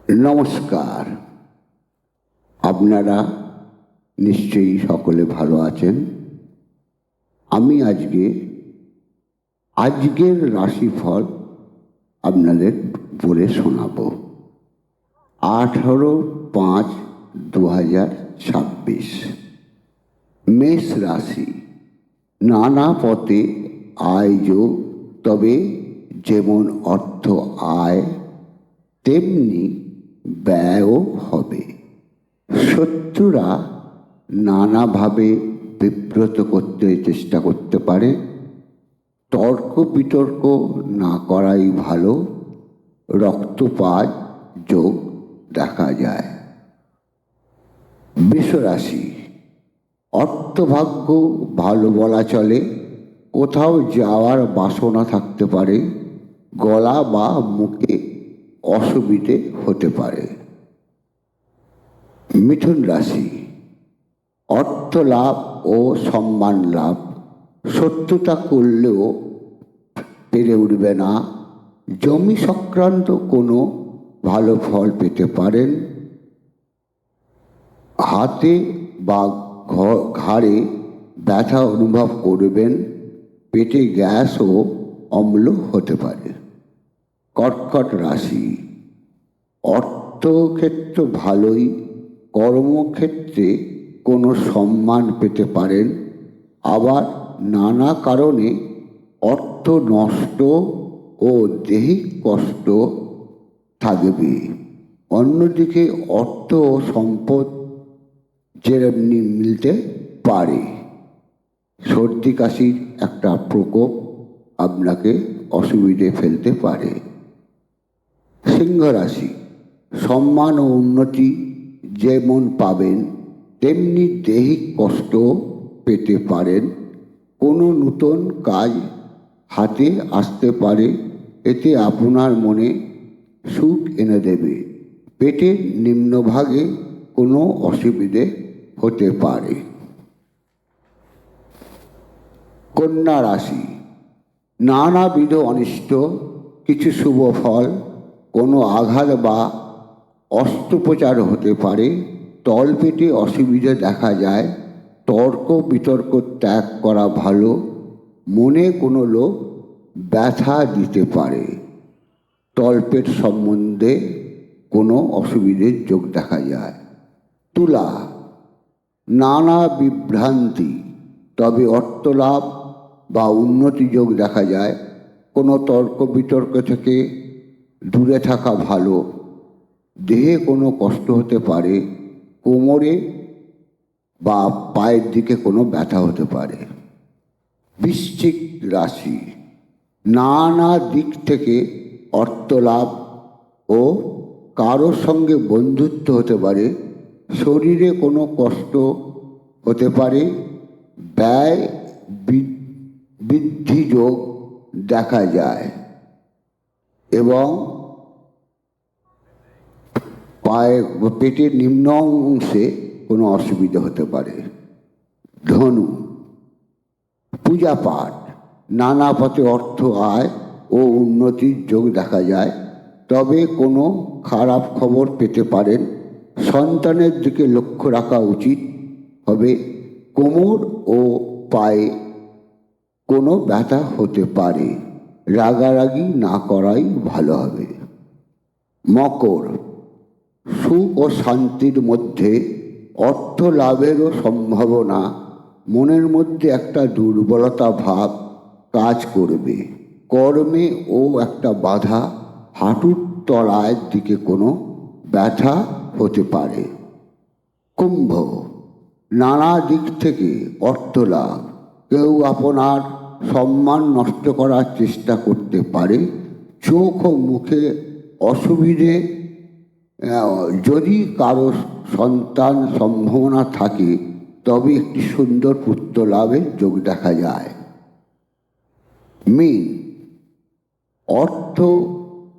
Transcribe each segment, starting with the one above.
নমস্কার। আপনারা নিশ্চয়ই সকলে ভালো আছেন। আমি আজকের রাশিফল আপনাদের পড়ে শোনাব। 18/5/2026 মেষ রাশি। নানা পথে আয় যোগ, তবে যেমন অর্থ আয় তেমনি ব্যয়ও হবে। শত্রুরা নানাভাবে বিব্রত করতে চেষ্টা করতে পারে। তর্ক বিতর্ক না করাই ভালো। রক্তপাত যোগ দেখা যায়। বৃষ রাশি। অর্থভাগ্য ভালো বলা চলে। কোথাও যাওয়ার বাসনা থাকতে পারে। গলা বা মুখে অসুবিধে হতে পারে। মিথুন রাশি। অর্থ লাভ ও সম্মান লাভ। শত্রুতা করলেও পেরে উঠবে না। জমি সংক্রান্ত কোনো ভালো ফল পেতে পারেন। হাতে বা ঘাড়ে ব্যথা অনুভব করবেন। পেটে গ্যাস ও অম্ল হতে পারে। কর্কট রাশি। অর্থক্ষেত্র ভালোই। কর্মক্ষেত্রে কোনো সম্মান পেতে পারেন। আবার নানা কারণে অর্থ নষ্ট ও দৈহিক কষ্ট থাকবে। অন্যদিকে অর্থ ও সম্পদ যেমনি মিলতে পারে। সর্দি কাশির একটা প্রকোপ আপনাকে অসুবিধে ফেলতে পারে। সিংহ রাশি। সম্মান ও উন্নতি যেমন পাবেন তেমনি দৈহিক কষ্ট পেতে পারেন। কোনো নূতন কাজ হাতে আসতে পারে। এতে আপনার মনে সুখ এনে দেবে। পেটের নিম্নভাগে কোনো অসুবিধে হতে পারে। কন্যা রাশি। নানাবিধ অনিষ্ট, কিছু শুভ ফল, কোনো আঘাত বা অস্ত্রোপচার হতে পারে। তলপেটে অসুবিধা দেখা যায়। তর্ক বিতর্ক ত্যাগ করা ভালো। মনে কোনো লোক ব্যথা দিতে পারে। তলপেট সম্বন্ধে কোনো অসুবিধের যোগ দেখা যায়। তুলা। নানা বিভ্রান্তি, তবে অর্থলাভ বা উন্নতি যোগ দেখা যায়। কোনো তর্ক বিতর্ক থেকে দূরে থাকা ভালো। দেহে কোনো কষ্ট হতে পারে। কোমরে বা পায়ের দিকে কোনো ব্যথা হতে পারে। বৃশ্চিক রাশি। নানা দিক থেকে অর্থলাভ ও কারোর সঙ্গে বন্ধুত্ব হতে পারে। শরীরে কোনো কষ্ট হতে পারে। ব্যয় বৃদ্ধি যোগ দেখা যায় এবং পেটের নিম্ন অংশে কোনো অসুবিধা হতে পারে। ধনু। পূজা পাঠ। নানা পথে অর্থ আয় ও উন্নতির যোগ দেখা যায়। তবে কোনো খারাপ খবর পেতে পারেন। সন্তানের দিকে লক্ষ্য রাখা উচিত হবে। কোমর ও পায়ে কোনো ব্যথা হতে পারে। রাগারাগি না করাই ভালো হবে। মকর। সুখ ও শান্তির মধ্যে অর্থ লাভেরও সম্ভাবনা। মনের মধ্যে একটা দুর্বলতা ভাব কাজ করবে। কর্মে ও একটা বাধা। হাঁটুর তলায় দিকে কোনো ব্যথা হতে পারে। কুম্ভ। নানা দিক থেকে অর্থ লাভ। কেউ আপনার সম্মান নষ্ট করার চেষ্টা করতে পারে। চোখ ও মুখে অসুবিধে। যদি কারো সন্তান সম্ভাবনা থাকে তবে একটি সুন্দর পুত্র লাভের যোগ দেখা যায়। মীন। অর্থ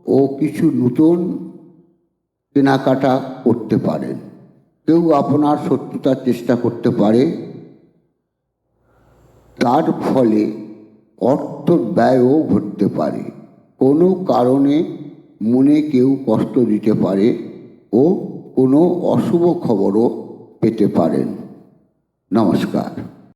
ও কিছু নতুন কেনাকাটা করতে পারেন। কেউ আপনার শত্রুতার চেষ্টা করতে পারে। তার ফলে অর্থ ব্যয়ও ঘটতে পারে। কোনো কারণে মনে কেউ কষ্ট দিতে পারে। ও কোনো অশুভ খবরও পেতে পারেন। নমস্কার।